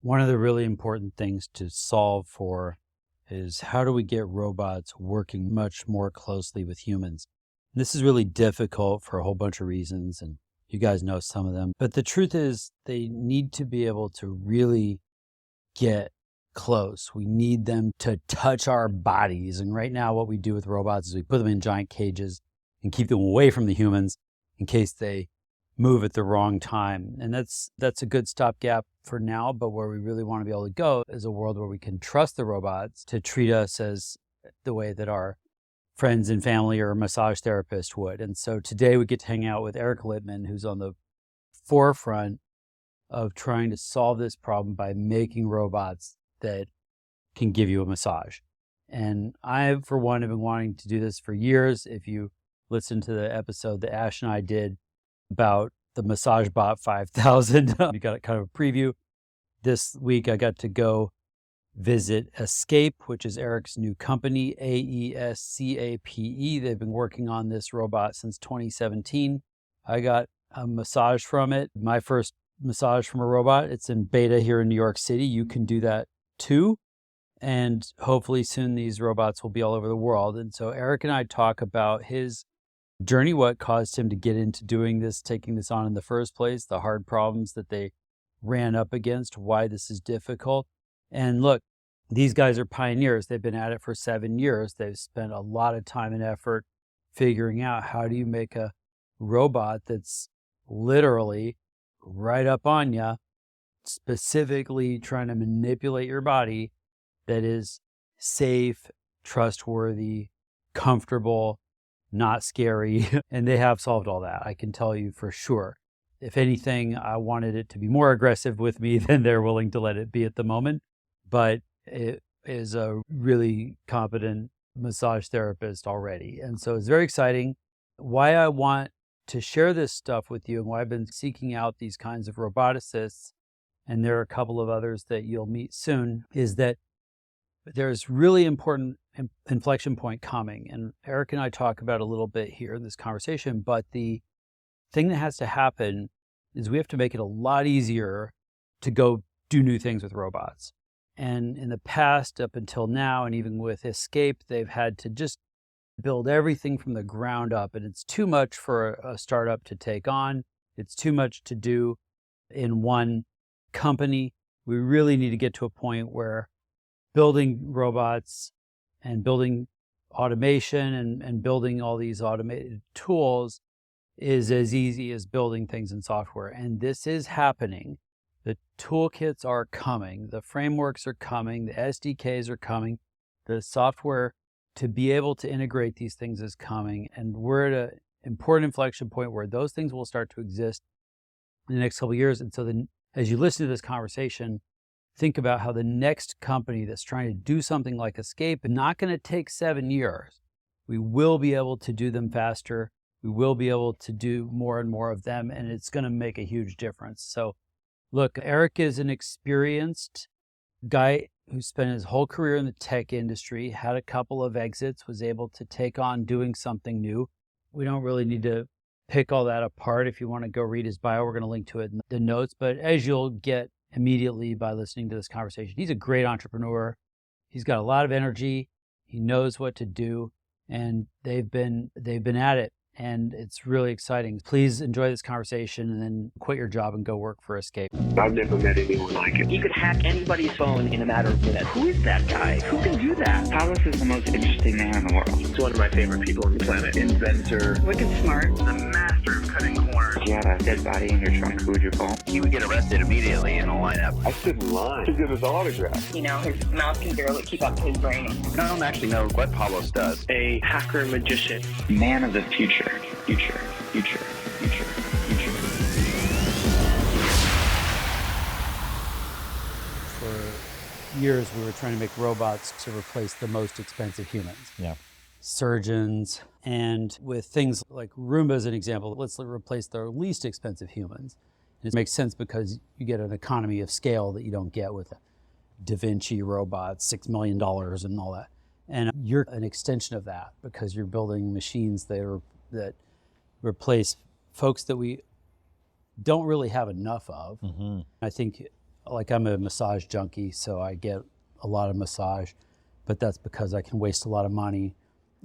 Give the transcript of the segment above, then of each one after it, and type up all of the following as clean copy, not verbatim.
One of the really important things to solve for is how do we get robots working much more closely with humans? This is really difficult for a whole bunch of reasons, and you guys know some of them. But the truth is they need to be able to really get close. We need them to touch our bodies. And right now what we do with robots is we put them in giant cages and keep them away from the humans in case they move at the wrong time. And that's a good stopgap for now, but where we really want to be able to go is a world where we can trust the robots to treat us as the way that our friends and family or a massage therapist would. And so today we get to hang out with Eric Litman, who's on the forefront of trying to solve this problem by making robots that can give you a massage. And I, for one, have been wanting to do this for years. If you listen to the episode that Ash and I did about the MassageBot 5000. You got kind of a preview. This week I got to go visit AESCAPE, which is Eric's new company, AESCAPE. They've been working on this robot since 2017. I got a massage from it, my first massage from a robot. It's in beta here in New York City. You can do that too. And hopefully soon these robots will be all over the world. And so Eric and I talk about his journey, what caused him to get into doing this, taking this on in the first place, the hard problems that they ran up against, why this is difficult. And look, these guys are pioneers. They've been at it for 7 years. They've spent a lot of time and effort figuring out how do you make a robot that's literally right up on you, specifically trying to manipulate your body, that is safe, trustworthy, comfortable, not scary. And they have solved all that, I can tell you for sure. If anything, I wanted it to be more aggressive with me than they're willing to let it be at the moment. But it is a really competent massage therapist already. And so it's very exciting. Why I want to share this stuff with you and why I've been seeking out these kinds of roboticists, and there are a couple of others that you'll meet soon, is that there's really important inflection point coming. And Eric and I talk about a little bit here in this conversation, but the thing that has to happen is we have to make it a lot easier to go do new things with robots. And in the past, up until now, and even with AESCAPE, they've had to just build everything from the ground up. And it's too much for a startup to take on. It's too much to do in one company. We really need to get to a point where building robots and building automation and building all these automated tools is as easy as building things in software. And this is happening. The toolkits are coming. The frameworks are coming. The SDKs are coming. The software to be able to integrate these things is coming. And we're at an important inflection point where those things will start to exist in the next couple of years. And so then as you listen to this conversation, think about how the next company that's trying to do something like AESCAPE is not going to take 7 years. We will be able to do them faster. We will be able to do more and more of them, and it's going to make a huge difference. So look, Eric is an experienced guy who spent his whole career in the tech industry, had a couple of exits, was able to take on doing something new. We don't really need to pick all that apart. If you want to go read his bio, we're going to link to it in the notes. But as you'll get immediately by listening to this conversation, he's a great entrepreneur. He's got a lot of energy. He knows what to do, and they've been at it. And it's really exciting. Please enjoy this conversation and then quit your job and go work for AESCAPE. I've never met anyone like it. He could hack anybody's phone in a matter of minutes. Who is that guy? Who can do that? Thomas is the most interesting man in the world. He's one of my favorite people on the planet. Inventor. Wicked smart. The master of cutting corners. If you had a dead body in your trunk, who would you call? He would get arrested immediately in a lineup. I stood in line to get his autograph. You know, his mouth can barely keep up to his brain. I don't actually know what Pablos does. A hacker magician. Man of the future. Future. For years, we were trying to make robots to replace the most expensive humans. Yeah. Surgeons, and with things like Roomba as an example, let's replace the least expensive humans. And it makes sense because you get an economy of scale that you don't get with a Da Vinci robot, $6 million and all that. And you're an extension of that because you're building machines that replace folks that we don't really have enough of. Mm-hmm. I think like I'm a massage junkie, so I get a lot of massage, but that's because I can waste a lot of money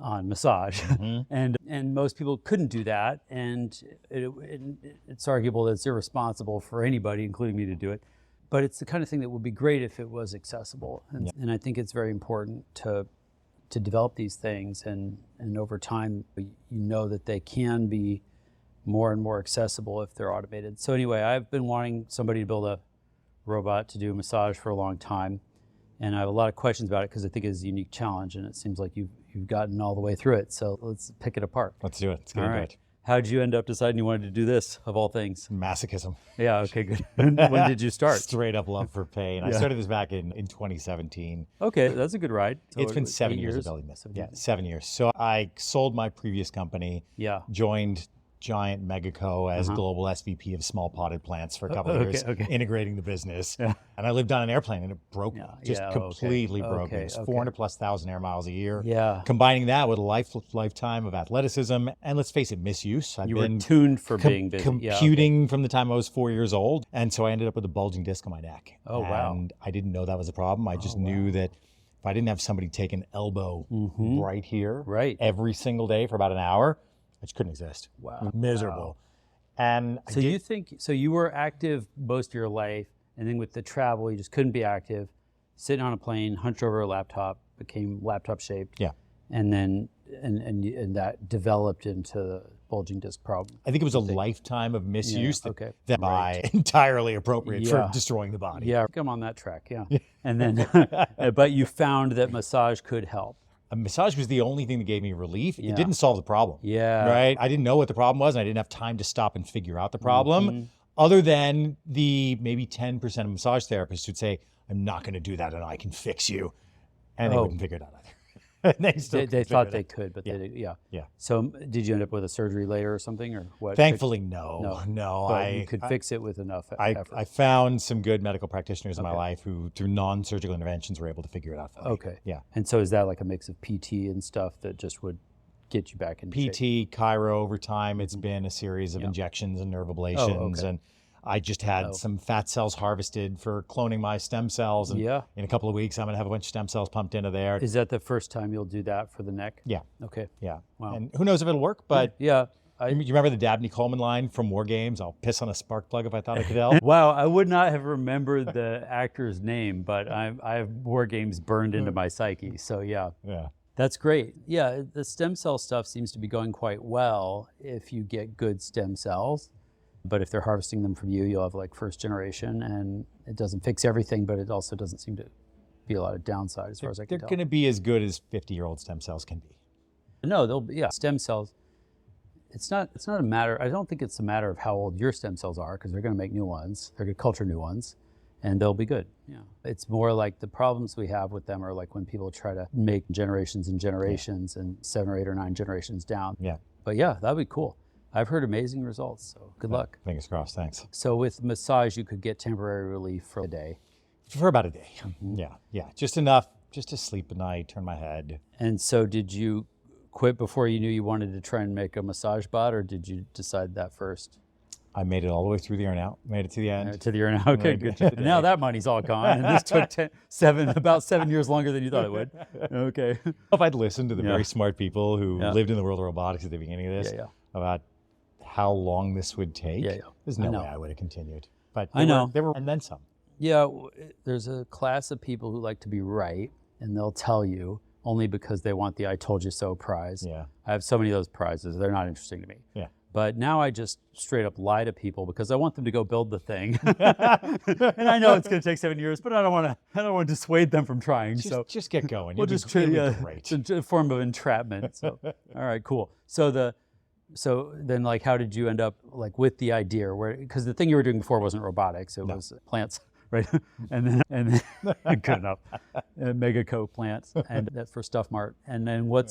on massage. And most people couldn't do that, and it's arguable that it's irresponsible for anybody, including me, to do it. But it's the kind of thing that would be great if it was accessible. And I think it's very important to develop these things, and over time, you know that they can be more and more accessible if they're automated. So anyway, I've been wanting somebody to build a robot to do a massage for a long time, and I have a lot of questions about it because I think it's a unique challenge, and it seems like you've gotten all the way through it. So let's pick it apart. Let's do it. Let's get into it. How'd you end up deciding you wanted to do this, of all things? Masochism. Yeah, okay, good. When did you start? Straight up love for pain. I started this back in 2017. Okay, that's a good ride. So It's been 7 years of belly mist. Yeah, 7 years. So I sold my previous company, joined Giant Megaco as global SVP of small potted plants for a couple of years, integrating the business. And I lived on an airplane and it broke me, just completely broke me. It's 400,000+ air miles a year. Combining that with a lifetime of athleticism and, let's face it, misuse. You were tuned for being busy. Computing from the time I was 4 years old. And so I ended up with a bulging disc on my neck. Oh, wow. And I didn't know that was a problem. I just knew that if I didn't have somebody take an elbow right here every single day for about an hour, I just couldn't exist. Wow. Miserable. And so you think, so you were active most of your life, and then with the travel, you just couldn't be active, sitting on a plane, hunched over a laptop, became laptop shaped. Yeah. And then, and that developed into the bulging disc problem. I think it was a lifetime of misuse that I entirely appropriate for destroying the body. Yeah, I'm on that track, And then, but you found that massage could help. A massage was the only thing that gave me relief. It didn't solve the problem. Yeah. Right? I didn't know what the problem was, and I didn't have time to stop and figure out the problem, other than the maybe 10% of massage therapists would say, I'm not going to do that, and I can fix you. And they wouldn't figure it out either. They thought they could, but they didn't. Yeah. So did you end up with a surgery later or something, or what? Thankfully, no. But you could fix it with enough effort. I found some good medical practitioners in my life who, through non-surgical interventions, were able to figure it out for me. Okay. Yeah. And so is that like a mix of PT and stuff that just would get you back in shape? PT, chiro over time. It's been a series of injections and nerve ablations. And I just had some fat cells harvested for cloning my stem cells. And in a couple of weeks, I'm going to have a bunch of stem cells pumped into there. Is that the first time you'll do that for the neck? Yeah. Okay. Yeah. Wow. And who knows if it'll work, but you remember the Dabney Coleman line from War Games? I'll piss on a spark plug if I thought I could help. Wow, I would not have remembered the actor's name, but I have War Games burned into my psyche. So yeah. That's great. Yeah, the stem cell stuff seems to be going quite well if you get good stem cells. But if they're harvesting them from you, you'll have like first generation, and it doesn't fix everything, but it also doesn't seem to be a lot of downside as far as I can tell. They're going to be as good as 50-year-old stem cells can be. No, they'll be, stem cells. It's not a matter, I don't think it's a matter of how old your stem cells are, because they're going to make new ones. They're going to culture new ones, and they'll be good. Yeah. It's more like the problems we have with them are like when people try to make generations and generations and 7 or 8 or 9 generations down. Yeah. But yeah, that'd be cool. I've heard amazing results, so good luck. Fingers crossed, thanks. So with massage, you could get temporary relief for a day. For about a day, yeah. Just enough, just to sleep at night, turn my head. And so did you quit before you knew you wanted to try and make a MassageBot, or did you decide that first? I made it all the way through the earnout, made it to the end. To the earnout, okay, good. Now that money's all gone, and this took about 7 years longer than you thought it would. Okay. If I'd listened to the very smart people who lived in the world of robotics at the beginning of this, about how long this would take, there's no way I would have continued. But they were, and then some. Yeah, there's a class of people who like to be right, and they'll tell you only because they want the I told you so prize. Yeah. I have so many of those prizes. They're not interesting to me. Yeah. But now I just straight up lie to people because I want them to go build the thing. And I know it's going to take 7 years, but I don't want to dissuade them from trying. Just get going. We'll just great. It's a form of entrapment. So, all right, cool. So then, like, how did you end up like with the idea? Because the thing you were doing before wasn't robotics; it was plants, right? and then good enough, Megaco plants, and that for Stuff Mart. And then what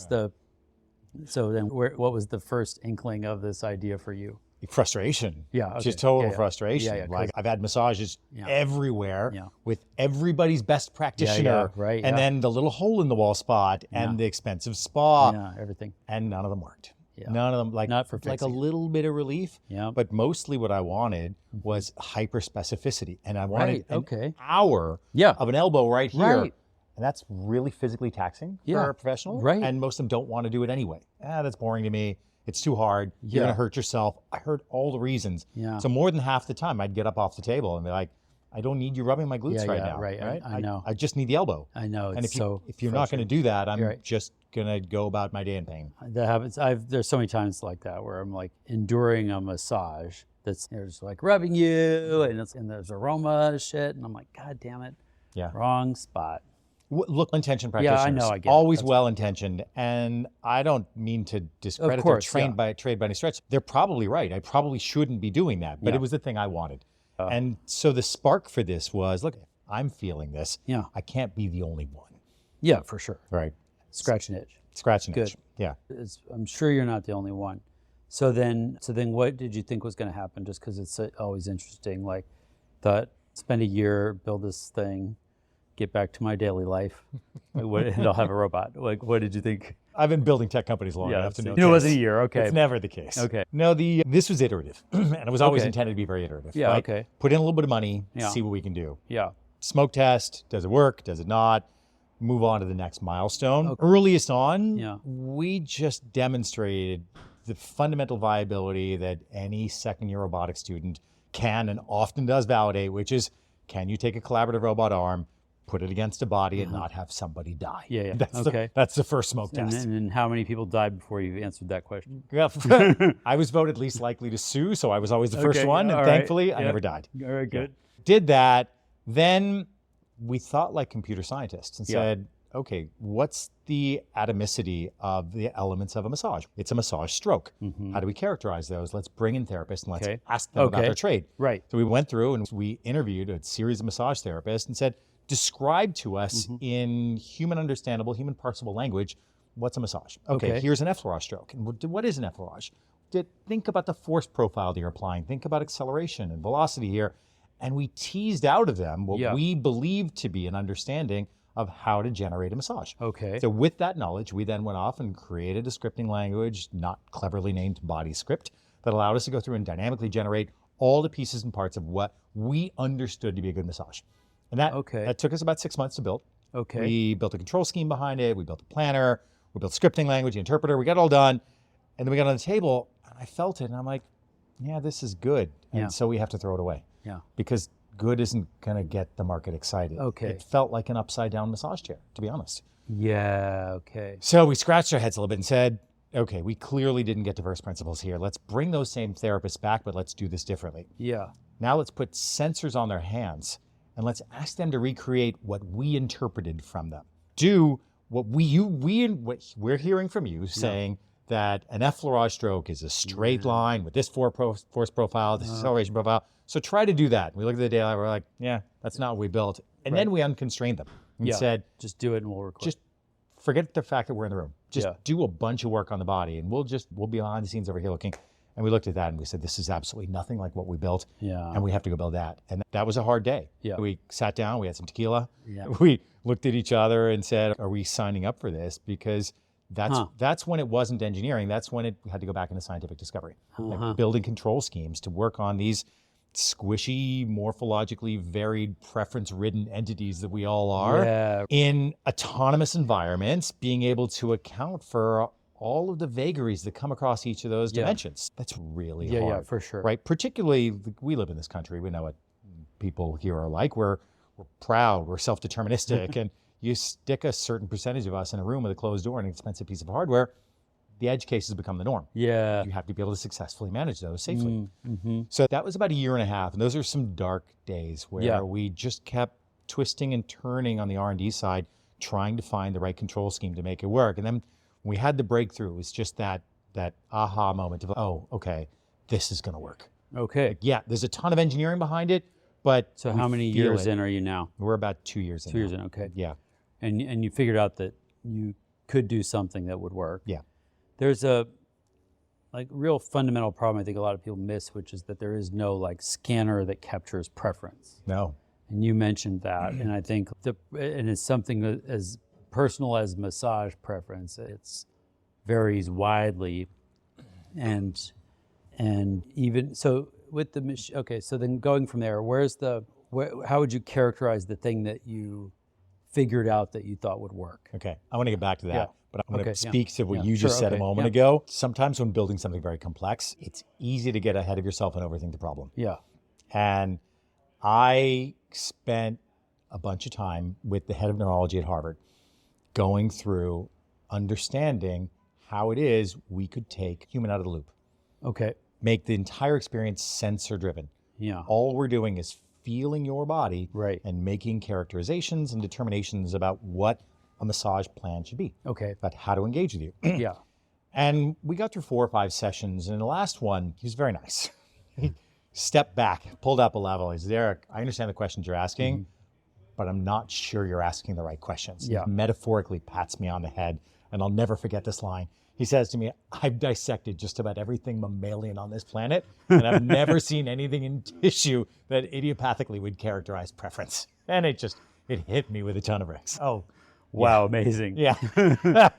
was the first inkling of this idea for you? Frustration. Yeah. Okay. Just total frustration. Yeah, like I've had massages everywhere with everybody's best practitioner. Right. And then the little hole in the wall spot and the expensive spa. Yeah, everything. And none of them worked. Yeah. None of them, like, Not for like a fixing it. little bit of relief. Yeah. But mostly what I wanted was hyper specificity. And I wanted Right, okay. an hour Yeah. of an elbow right here. Right. And that's really physically taxing Yeah. for a professional. Right. And most of them don't want to do it anyway. That's boring to me. It's too hard. You're Yeah. going to hurt yourself. I heard all the reasons. Yeah. So more than half the time, I'd get up off the table and be like, I don't need you rubbing my glutes Yeah, right yeah, now. right. I know. I just need the elbow. I know. And It's if you're not going to do that, I'm Right. just going to go about my day in pain. That happens. There's so many times like that where I'm like enduring a massage that's there's like rubbing you and there's aroma shit and I'm like, God damn it. Yeah. Wrong spot. Look, intentioned Yeah, I practitioners, know, I get it. always well-intentioned, and I don't mean to discredit course, their yeah. trade by any stretch. They're probably right. I probably shouldn't be doing that, but Yeah. it was the thing I wanted. And so the spark for this was, look, I'm feeling this. Yeah. I can't be the only one. Yeah, for sure. Right. Scratch an itch. Scratch and Good. itch. Yeah. I'm sure you're not the only one. So then what did you think was going to happen? Just because it's always interesting. Like, thought spend a year, build this thing, get back to my daily life, and I'll have a robot. Like, what did you think? I've been building tech companies long Yeah, enough to know. it wasn't a year. Okay. It's never the case. Okay. No, this was iterative, and it was always Okay. intended to be very iterative. Yeah, right? okay. Put in a little bit of money, Yeah. see what we can do. Yeah. Smoke test, does it work, does it not? Move on to the next milestone. Okay. Earliest on, Yeah. we just demonstrated the fundamental viability that any second-year robotics student can and often does validate, which is, can you take a collaborative robot arm, put it against a body and not have somebody die? Yeah, yeah. That's Okay. that's the first smoke And test. then how many people died before you answered that question? Yeah, I was voted least likely to sue, so I was always the first Okay, one, and all right. thankfully, I Yeah. never died. All right, good. Did that, then we thought like computer scientists and Yeah. said, okay, what's the atomicity of the elements of a massage? It's a massage stroke. How do we characterize those? Let's bring in therapists and let's Okay. ask them about Okay. their trade. Right. So we went through and we interviewed a series of massage therapists and said, describe to us in human understandable, human parsable language, what's a massage? Okay, here's an effleurage stroke. And what is an effleurage? Think about the force profile that you're applying. Think about acceleration and velocity here. And we teased out of them what we believed to be an understanding of how to generate a massage. Okay. So with that knowledge, we then went off and created a scripting language, not cleverly named body script, that allowed us to go through and dynamically generate all the pieces and parts of what we understood to be a good massage. And that took us about 6 months to build. Okay. We built a control scheme behind it. We built a planner. We built scripting language, interpreter. We got it all done. And then we got on the table and I felt it and I'm like, yeah, this is good. And so we have to throw it away. Yeah. Because good isn't going to get the market excited. Okay. It felt like an upside down massage chair, to be honest. Yeah, okay. So we scratched our heads a little bit and said, okay, we clearly didn't get diverse principles here. Let's bring those same therapists back, but let's do this differently. Yeah. Now let's put sensors on their hands and let's ask them to recreate what we interpreted from them. Do what what we're hearing from you saying that an effleurage stroke is a straight line with this force profile, this acceleration profile. So try to do that. We looked at the data, we're like, yeah, that's not what we built. And then we unconstrained them and said, just do it and we'll record. just forget the fact that we're in the room. Just do a bunch of work on the body and we'll be behind the scenes over here looking. And we looked at that and we said, this is absolutely nothing like what we built. Yeah. And we have to go build that. And that was a hard day. Yeah. We sat down, we had some tequila. Yeah. We looked at each other and said, are we signing up for this? Because that's when it wasn't engineering. That's when it had to go back into scientific discovery. Like building control schemes to work on these squishy, morphologically varied, preference-ridden entities that we all are in autonomous environments, being able to account for all of the vagaries that come across each of those dimensions. That's really hard. Yeah, for sure. Right? Particularly, we live in this country. We know what people here are like. We're proud. We're self-deterministic. And you stick a certain percentage of us in a room with a closed door and an expensive piece of hardware, the edge cases become the norm. Yeah. You have to be able to successfully manage those safely. So that was about a year and a half. And those are some dark days where we just kept twisting and turning on the R&D side, trying to find the right control scheme to make it work. And then when we had the breakthrough, it was just that aha moment of, oh, okay, this is going to work. Okay. Like, yeah, there's a ton of engineering behind it, but So how many years in are you now? We're about 2 years in. 2 years in, okay. Yeah. And you figured out that you could do something that would work. Yeah. There's a real fundamental problem I think a lot of people miss, which is that there is no scanner that captures preference. No. And you mentioned that, and I think and it's something that as personal as massage preference, it varies widely and even so with the machine. Okay, so then going from there, how would you characterize the thing that you figured out that you thought would work? Okay, I want to get back to that. Yeah. But I'm going to speak to what Yeah. you just Sure, said a moment ago. Sometimes when building something very complex, it's easy to get ahead of yourself and overthink the problem. Yeah. And I spent a bunch of time with the head of neurology at Harvard going through understanding how it is we could take human out of the loop. Okay. Make the entire experience sensor driven. Yeah. All we're doing is feeling your body Right. and making characterizations and determinations about what a massage plan should be. Okay. About how to engage with you. Yeah. And we got through 4 or 5 sessions, and in the last one, he was very nice. He stepped back, pulled up a level. He said, Eric, I understand the questions you're asking, but I'm not sure you're asking the right questions. Yeah. He metaphorically pats me on the head, and I'll never forget this line. He says to me, I've dissected just about everything mammalian on this planet, and I've never seen anything in tissue that idiopathically would characterize preference. And it hit me with a ton of bricks. Oh, wow. Amazing. Yeah.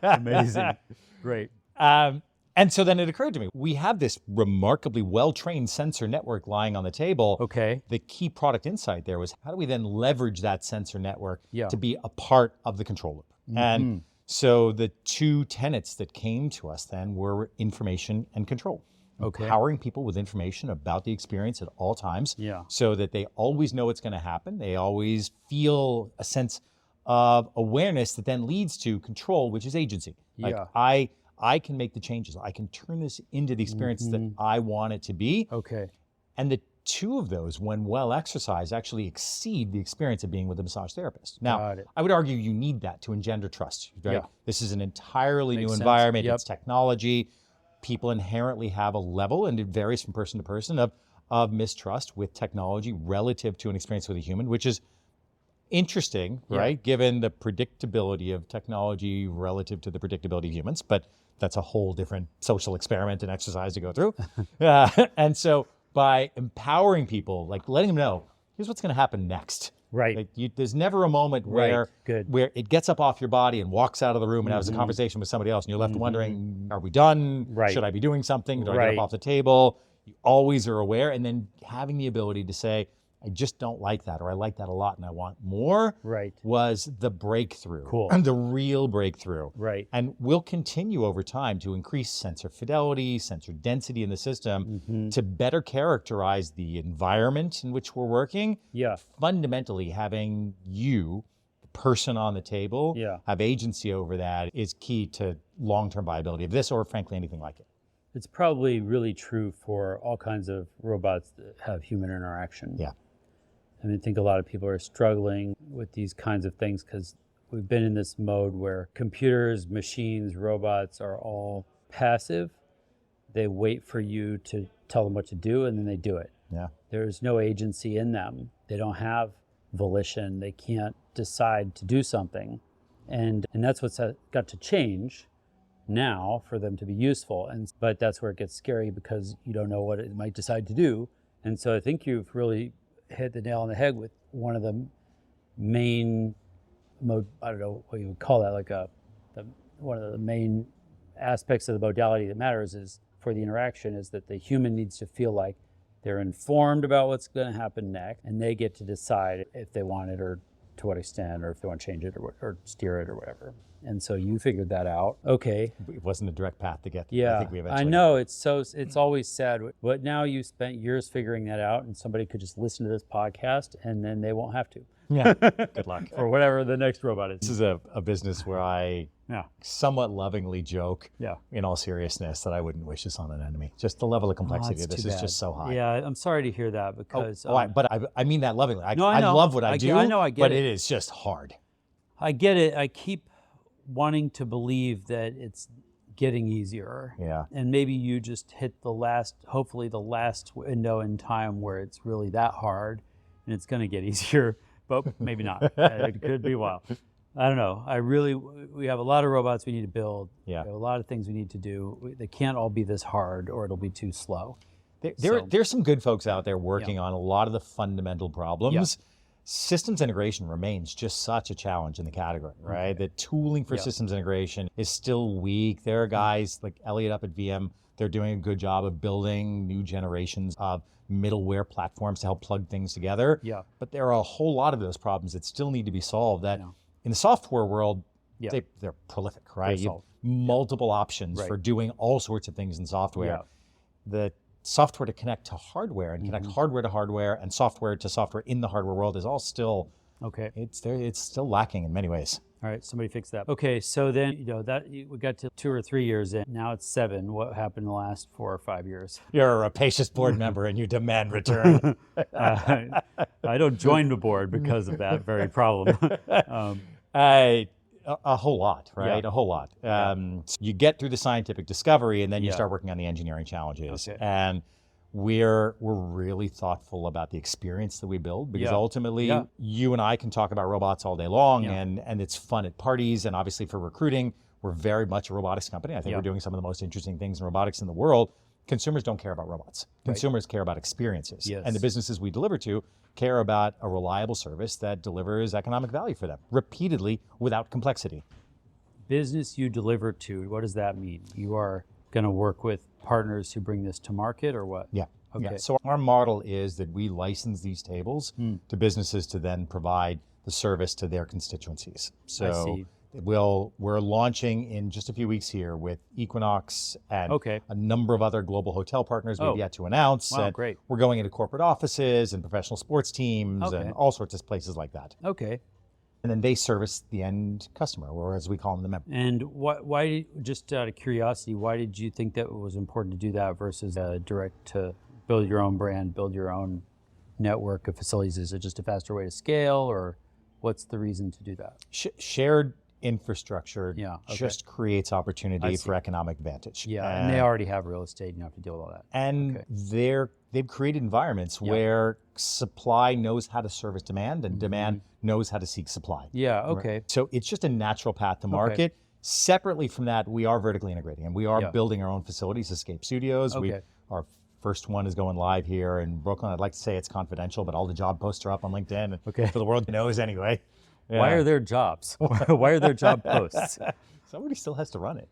Amazing. Great. And so then it occurred to me, we have this remarkably well-trained sensor network lying on the table. Okay. The key product insight there was, how do we then leverage that sensor network Yeah. to be a part of the control loop? And so the 2 tenets that came to us then were information and control. Okay. Empowering people with information about the experience at all times, Yeah. so that they always know what's going to happen. They always feel a sense of awareness that then leads to control, which is agency. Like, Yeah. I can make the changes. I can turn this into the experience that I want it to be. Okay. And the 2 of those, when well exercised, actually exceed the experience of being with a massage therapist. Now, Got it. I would argue you need that to engender trust, right? Yeah. This is an entirely Makes new sense. environment. Yep. It's technology. People inherently have a level, and it varies from person to person, of mistrust with technology relative to an experience with a human, which is interesting, right? Given the predictability of technology relative to the predictability of humans, but that's a whole different social experiment and exercise to go through. And so by empowering people, like letting them know, here's what's going to happen next. Right. Like there's never a moment where it gets up off your body and walks out of the room and has a conversation with somebody else, and you're left wondering, are we done? Right. Should I be doing something? Do I get up off the table? You always are aware, and then having the ability to say, I just don't like that, or I like that a lot and I want more, was the breakthrough. Cool. The real breakthrough. Right. And we'll continue over time to increase sensor fidelity, sensor density in the system to better characterize the environment in which we're working. Yeah. Fundamentally, having you, the person on the table, have agency over that is key to long-term viability of this, or frankly, anything like it. It's probably really true for all kinds of robots that have human interaction. Yeah. I mean, I think a lot of people are struggling with these kinds of things because we've been in this mode where computers, machines, robots are all passive. They wait for you to tell them what to do, and then they do it. Yeah. There's no agency in them. They don't have volition. They can't decide to do something. And that's what's got to change now for them to be useful. But that's where it gets scary, because you don't know what it might decide to do. And so I think you've really hit the nail on the head with one of the main I don't know what you would call that, like one of the main aspects of the modality that matters is for the interaction is that the human needs to feel like they're informed about what's going to happen next, and they get to decide if they want it or to what extent, or if they want to change it or steer it or whatever. And so you figured that out. Okay. It wasn't a direct path to get there. Yeah, I think we eventually know it's always sad, but now you spent years figuring that out, and somebody could just listen to this podcast and then they won't have to. Yeah. Good luck. Or whatever the next robot is. This is a business where I somewhat lovingly joke, in all seriousness, that I wouldn't wish this on an enemy. Just the level of complexity of this is just so high. Yeah, I'm sorry to hear that, because... but I mean that lovingly. I know. love what I do, I know, I get but it. it is just hard. I get it. I keep wanting to believe that it's getting easier. Yeah. And maybe you just hit hopefully the last window in time where it's really that hard, and it's going to get easier. But maybe not. It could be a while. I don't know. We have a lot of robots we need to build. Yeah. We have a lot of things we need to do. They can't all be this hard, or it'll be too slow. There's some good folks out there working on a lot of the fundamental problems. Yeah. Systems integration remains just such a challenge in the category, right? The tooling for systems integration is still weak. There are guys like Elliot up at VM They're doing a good job of building new generations of middleware platforms to help plug things together. Yeah. But there are a whole lot of those problems that still need to be solved that in the software world, they're prolific, right? You have multiple options for doing all sorts of things in software. Yeah. The software to connect to hardware and connect hardware to hardware and software to software in the hardware world is all still, it's still lacking in many ways. All right, somebody fix that. Okay, so then, we got to 2 or 3 years in. Now it's 7. What happened in the last 4 or 5 years? You're a rapacious board member and you demand return. I don't join the board because of that very problem. A whole lot, right? A whole lot. So you get through the scientific discovery and then you start working on the engineering challenges. Okay. And we're really thoughtful about the experience that we build because ultimately you and I can talk about robots all day long and it's fun at parties and obviously for recruiting, we're very much a robotics company. I think we're doing some of the most interesting things in robotics in the world. Consumers don't care about robots. Consumers care about experiences. Yes. And the businesses we deliver to care about a reliable service that delivers economic value for them repeatedly without complexity. Business you deliver to, what does that mean? You are going to work with partners who bring this to market or what? Yeah. Okay. Yeah. So our model is that we license these tables to businesses to then provide the service to their constituencies. So I see. we're launching in just a few weeks here with Equinox and a number of other global hotel partners we've yet to announce. Wow, and great. We're going into corporate offices and professional sports teams and all sorts of places like that. Okay. And then they service the end customer, or as we call them, the member. And why, just out of curiosity, why did you think that it was important to do that versus direct to build your own brand, build your own network of facilities? Is it just a faster way to scale, or what's the reason to do that? Shared infrastructure just creates opportunity for economic advantage. Yeah, and they already have real estate, and you have to deal with all that. And they've created environments where supply knows how to service demand and demand knows how to seek supply. Yeah, okay. Right? So it's just a natural path to market. Separately from that, we are vertically integrating and we are building our own facilities, AESCAPE Studios. Our first one is going live here in Brooklyn. I'd like to say it's confidential, but all the job posts are up on LinkedIn. So the world knows anyway. Yeah. Why are there jobs? Why are there job posts? Somebody still has to run it.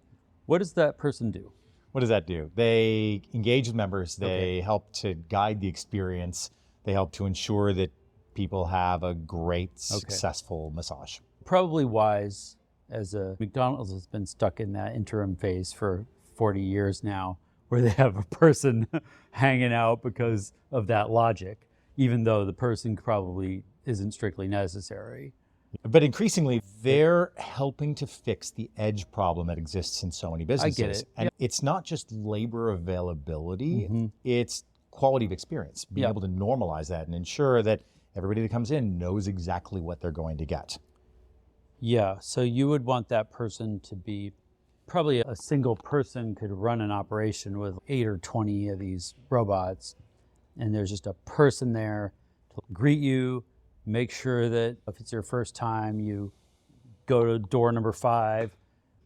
What does that person do? What does that do? They engage with members. They help to guide the experience. They help to ensure that people have a great, successful massage. Probably wise, as McDonald's has been stuck in that interim phase for 40 years now, where they have a person hanging out because of that logic, even though the person probably isn't strictly necessary. But increasingly, they're helping to fix the edge problem that exists in so many businesses. I get it. And it's not just labor availability, it's quality of experience, being able to normalize that and ensure that everybody that comes in knows exactly what they're going to get. Yeah, so you would want that person to be, probably a single person could run an operation with 8 or 20 of these robots, and there's just a person there to greet you, make sure that if it's your first time, you go to door number 5.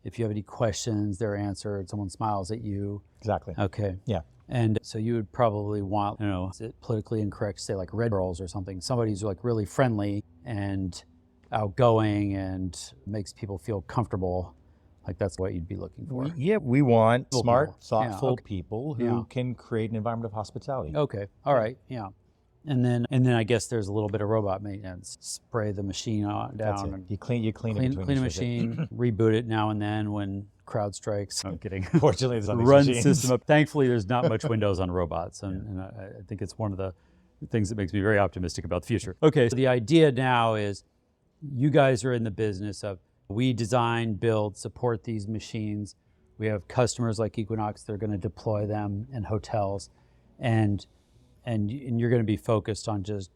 If you have any questions, they're answered. Someone smiles at you. Exactly. Okay. Yeah. And so you would probably want, is it politically incorrect to say like Red Girls or something? Somebody who's like really friendly and outgoing and makes people feel comfortable. Like that's what you'd be looking for. Yeah, we want smart, people. thoughtful people who can create an environment of hospitality. Okay. All right. Yeah. And then I guess there's a little bit of robot maintenance. Spray the machine down. That's it. And you clean it between clean a machine, reboot it now and then when crowd strikes. I'm kidding. Fortunately, there's run the system up. Thankfully, there's not much Windows on robots, and I think it's one of the things that makes me very optimistic about the future. Okay, so the idea now is you guys are in the business of we design, build, support these machines. We have customers like Equinox. They're going to deploy them in hotels, and you're going to be focused on just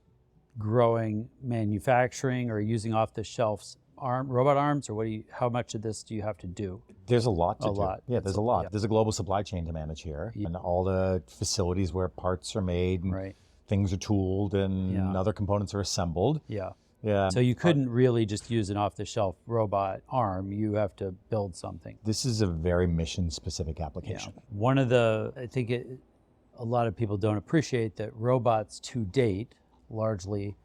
growing manufacturing or using off-the-shelf robot arms, or how much of this do you have to do? There's a lot to do. Lot. Yeah, there's a lot. Yeah. There's a global supply chain to manage here, and all the facilities where parts are made and things are tooled and other components are assembled. Yeah. Yeah. So you couldn't really just use an off-the-shelf robot arm. You have to build something. This is a very mission-specific application. Yeah. One of a lot of people don't appreciate that robots to date largely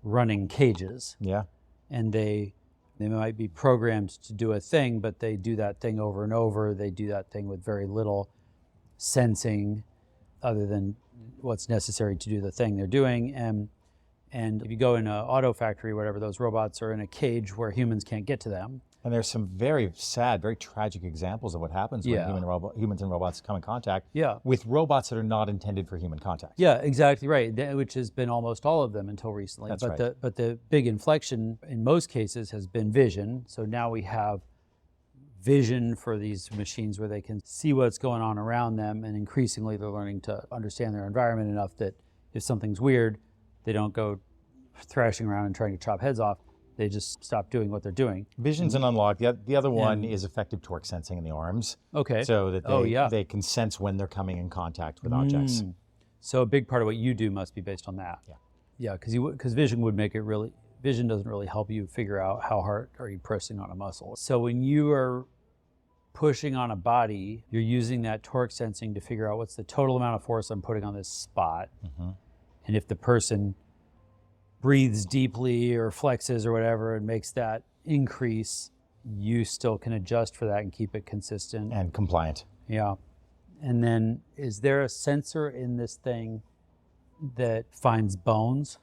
running cages. Yeah. And they might be programmed to do a thing, but they do that thing over and over. They do that thing with very little sensing other than what's necessary to do the thing they're doing. And if you go in an auto factory, whatever, those robots are in a cage where humans can't get to them. And there's some very sad, very tragic examples of what happens when humans and robots come in contact with robots that are not intended for human contact. Yeah, exactly right, which has been almost all of them until recently. That's but right. But the big inflection in most cases has been vision. So now we have vision for these machines where they can see what's going on around them, and increasingly they're learning to understand their environment enough that if something's weird, they don't go thrashing around and trying to chop heads off. They just stop doing what they're doing. Vision's an unlock. The other one is effective torque sensing in the arms. Okay. So that they can sense when they're coming in contact with objects. So a big part of what you do must be based on that. Yeah. Yeah, because vision would make it really, vision doesn't really help you figure out how hard are you pressing on a muscle. So when you are pushing on a body, you're using that torque sensing to figure out what's the total amount of force I'm putting on this spot. And if the person breathes deeply or flexes or whatever and makes that increase, you still can adjust for that and keep it consistent. And compliant. Yeah. And then is there a sensor in this thing that finds bones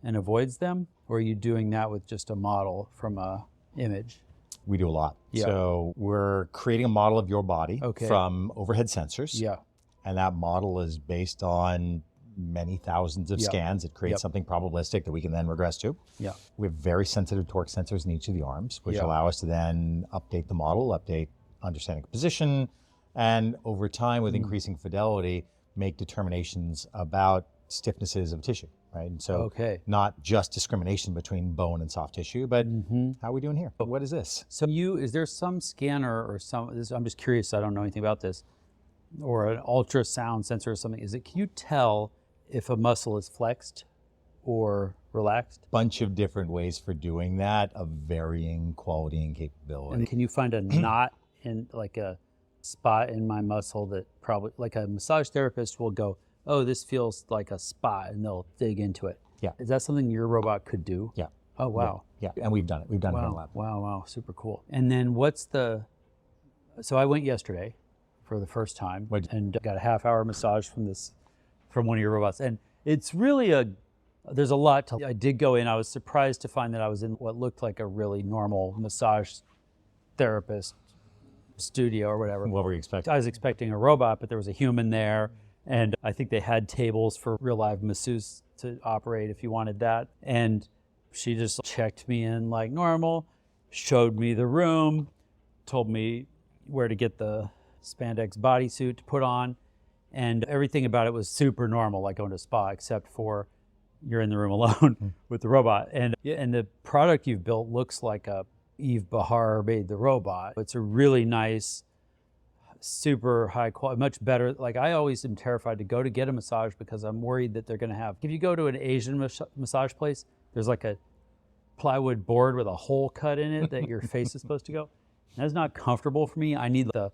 and avoids them? Or are you doing that with just a model from a image? We do a lot. Yeah. So we're creating a model of your body from overhead sensors. Yeah. And that model is based on many thousands of scans. It creates something probabilistic that we can then regress to. Yeah. We have very sensitive torque sensors in each of the arms, which allow us to then update the model, update understanding of position, and over time with increasing fidelity, make determinations about stiffnesses of tissue, right? And so not just discrimination between bone and soft tissue, but how are we doing here? But what is this? So is there some scanner or I'm just curious, I don't know anything about this, or an ultrasound sensor or something, can you tell if a muscle is flexed or relaxed? Bunch of different ways for doing that of varying quality and capability. And can you find a knot in like a spot in my muscle that probably, like a massage therapist will go, oh, this feels like a spot, and they'll dig into it. Yeah. Is that something your robot could do? Yeah. Oh, wow. Yeah. And we've done it. We've done it in the lab. Wow. Super cool. And then so I went yesterday for the first time and got a half-hour massage from one of your robots. And it's really there's a lot I did go in. I was surprised to find that I was in what looked like a really normal massage therapist studio or whatever. What were you expecting? I was expecting a robot, but there was a human there. And I think they had tables for real live masseuse to operate if you wanted that. And she just checked me in like normal, showed me the room, told me where to get the spandex bodysuit to put on. And everything about it was super normal, like going to a spa, except for you're in the room alone with the robot. And the product you've built looks like a Eve Bahar made the robot. It's a really nice, super high quality, much better. Like I always am terrified to go to get a massage because I'm worried that they're gonna have, if you go to an Asian massage place, there's like a plywood board with a hole cut in it that your face is supposed to go. And that's not comfortable for me. I need the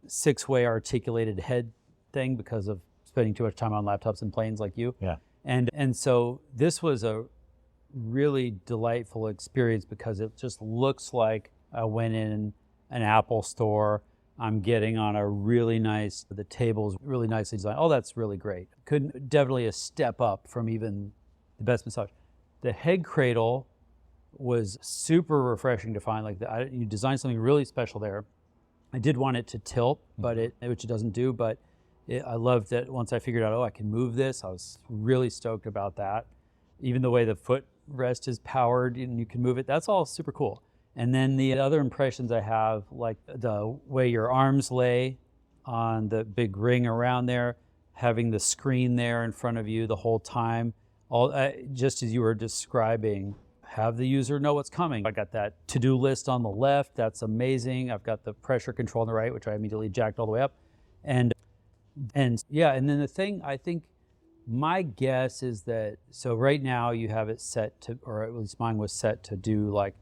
6-way articulated head thing because of spending too much time on laptops and planes like you. Yeah. And so this was a really delightful experience because it just looks like I went in an Apple store. I'm getting on the table's really nicely designed. Oh, that's really great. Definitely a step up from even the best massage. The head cradle was super refreshing to find. You designed something really special there. I did want it to tilt, which it doesn't do, but I loved that once I figured out, I can move this. I was really stoked about that. Even the way the footrest is powered and you can move it, that's all super cool. And then the other impressions I have, like the way your arms lay on the big ring around there, having the screen there in front of you the whole time, just as you were describing, have the user know what's coming. I got that to-do list on the left, that's amazing. I've got the pressure control on the right, which I immediately jacked all the way up. And then the thing, I think, my guess is that, so right now you have it set to, or at least mine was set to do like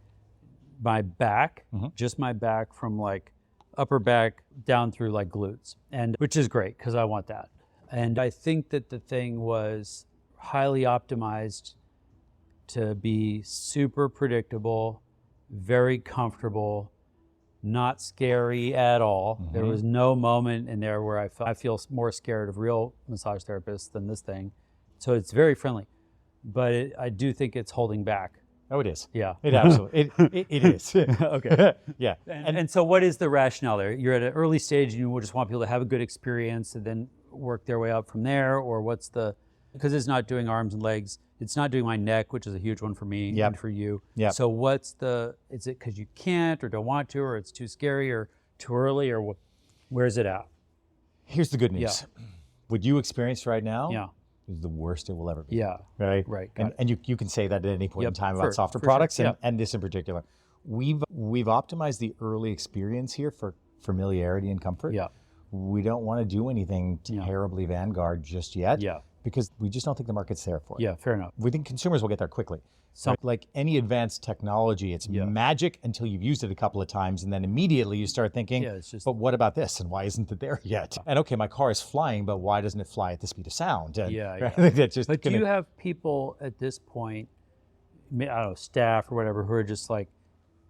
my back, just my back from like upper back down through like glutes, and which is great because I want that. And I think that the thing was highly optimized to be super predictable, very comfortable, not scary at all. There was no moment in there where I feel more scared of real massage therapists than this thing. So it's very friendly, but I do think it's holding back. Oh, it is. Yeah. It absolutely, it is. Okay. Yeah. And so what is the rationale there? You're at an early stage and you just want people to have a good experience and then work their way up from there, or because it's not doing arms and legs, it's not doing my neck, which is a huge one for me and for you. Yeah. So is it because you can't or don't want to, or it's too scary or too early, or where's it at? Here's the good news. Yeah. What you experience right now Yeah. is the worst it will ever be. Yeah. Right? Right. And you can say that at any point in time about softer for products sure. and this in particular. We've optimized the early experience here for familiarity and comfort. Yeah. We don't want to do anything terribly vanguard just yet. Yeah. Because we just don't think the market's there for it. Yeah, fair enough. We think consumers will get there quickly. So like any advanced technology, it's magic until you've used it a couple of times, and then immediately you start thinking, but what about this, and why isn't it there yet? And okay, my car is flying, but why doesn't it fly at the speed of sound? And, But do you have people at this point, I don't know, staff or whatever, who are just like,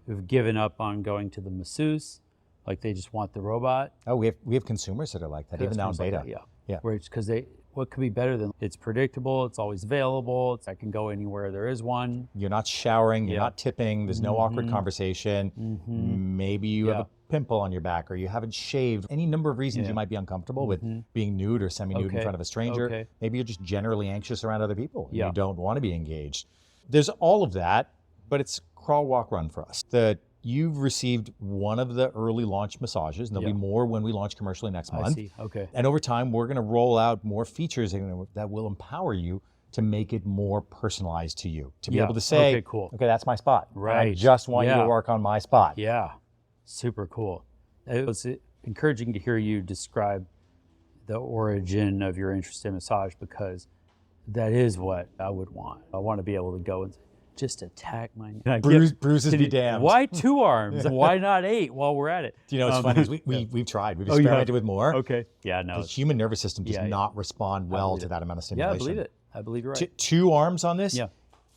who've given up on going to the masseuse, like they just want the robot? Oh, we have consumers that are like that, even now in beta. Yeah. Where it's because what could be better than it's predictable, it's always available, I can go anywhere there is one. You're not showering, you're not tipping, there's no awkward conversation. Maybe you have a pimple on your back, or you haven't shaved. Any number of reasons you might be uncomfortable with being nude or semi-nude in front of a stranger. Maybe you're just generally anxious around other people. You don't want to be engaged. There's all of that, but it's crawl, walk, run for us. You've received one of the early launch massages, and there'll be more when we launch commercially next month. I see, okay. And over time, we're gonna roll out more features that will empower you to make it more personalized to you. To be able to say, okay, cool. Okay, that's my spot. Right. I just want you to work on my spot. Yeah, super cool. It was encouraging to hear you describe the origin of your interest in massage, because that is what I would want. I want to be able to go and just attack my bruises be damned. Why 2 arms? Why not 8 while we're at it? You know, it's funny is we've tried. We've experimented with more. Okay. Yeah, no. The human nervous system does not respond well to that amount of stimulation. Yeah, I believe it. I believe you're right. 2 arms on this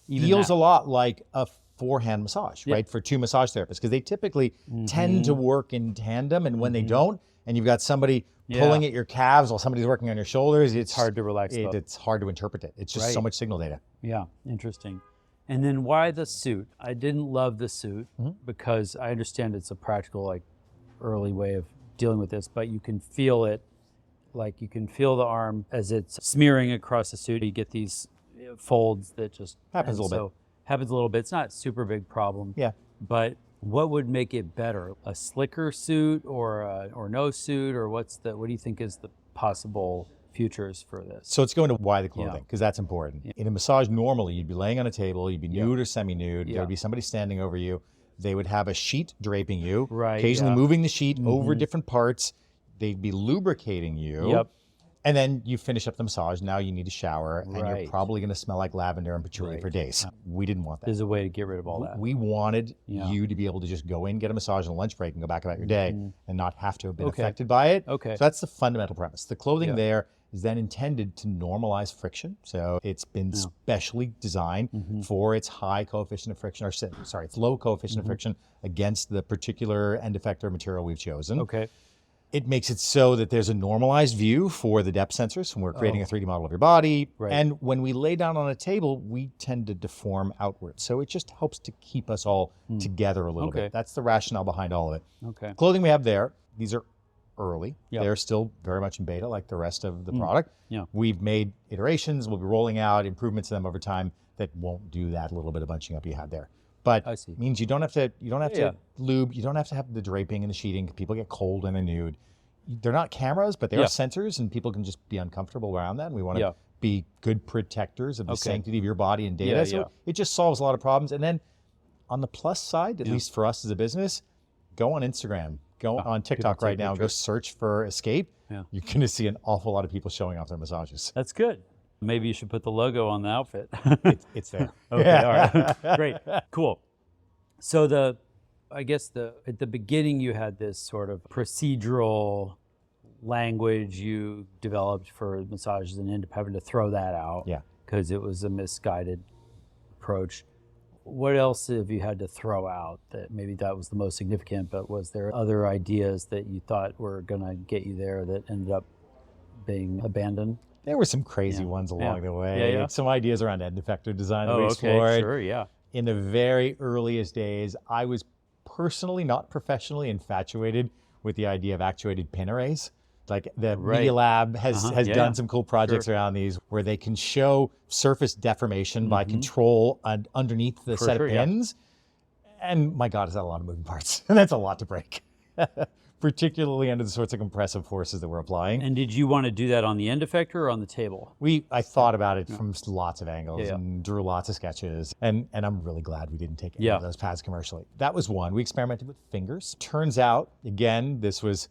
feels a lot like a 4-hand massage, right? For 2 massage therapists, because they typically tend to work in tandem, and when they don't, and you've got somebody pulling at your calves while somebody's working on your shoulders, it's hard to relax. It's hard to interpret it. It's just so much signal data. Yeah, interesting. And then why the suit? I didn't love the suit because I understand it's a practical, like, early way of dealing with this, but you can feel it, like you can feel the arm as it's smearing across the suit. You get these folds that just happens a little bit. Happens a little bit. It's not a super big problem. Yeah. But what would make it better? A slicker suit or no suit, or what do you think is the possible futures for this? So let's go into why the clothing, because that's important. In a massage, normally you'd be laying on a table, you'd be nude or semi-nude, there would be somebody standing over you, they would have a sheet draping you, occasionally moving the sheet over different parts, they'd be lubricating you, and then you finish up the massage, now you need a shower, and you're probably gonna smell like lavender and patchouli for days. We didn't want that. There's a way to get rid of all that. We wanted you to be able to just go in, get a massage on a lunch break, and go back about your day, and not have to have been affected by it. So that's the fundamental premise. The clothing there is then intended to normalize friction. So it's been specially designed for its high coefficient of friction, or sorry, its low coefficient of friction against the particular end effector material we've chosen. It makes it so that there's a normalized view for the depth sensors when we're creating a 3D model of your body. And when we lay down on a table, we tend to deform outwards. So it just helps to keep us all together a little bit. That's the rationale behind all of it. Clothing we have there, these are early. They're still very much in beta like the rest of the product. We've made iterations, we'll be rolling out improvements to them over time that won't do that little bit of bunching up you had there. But it means you don't have to lube, you don't have to have the draping and the sheeting. People get cold when they're nude. They're not cameras, but they are sensors, and people can just be uncomfortable around that. And we want to be good protectors of the sanctity of your body and data. So it just solves a lot of problems. And then on the plus side, at least for us as a business, go on Instagram, go on TikTok right now, go search for AESCAPE. You're going to see an awful lot of people showing off their massages. That's good. Maybe you should put the logo on the outfit. It's there. Okay, all right. Great, cool. So I guess at the beginning you had this sort of procedural language you developed for massages, and ended up having to throw that out because it was a misguided approach. what else have you had to throw out that maybe that was the most significant, but was there other ideas that you thought were going to get you there that ended up being abandoned? There were some crazy ones along the way. Yeah. Some ideas around end effector design that we explored. Okay, sure, yeah. In the very earliest days, I was personally, not professionally, infatuated with the idea of actuated pin arrays. Like the Media Lab has done some cool projects around these where they can show surface deformation by control underneath the set of pins. And my God, is that a lot of moving parts? And that's a lot to break, particularly under the sorts of compressive forces that we're applying. And did you want to do that on the end effector or on the table? I thought about it from lots of angles and drew lots of sketches. And I'm really glad we didn't take any of those paths commercially. That was one. We experimented with fingers. Turns out, again, this was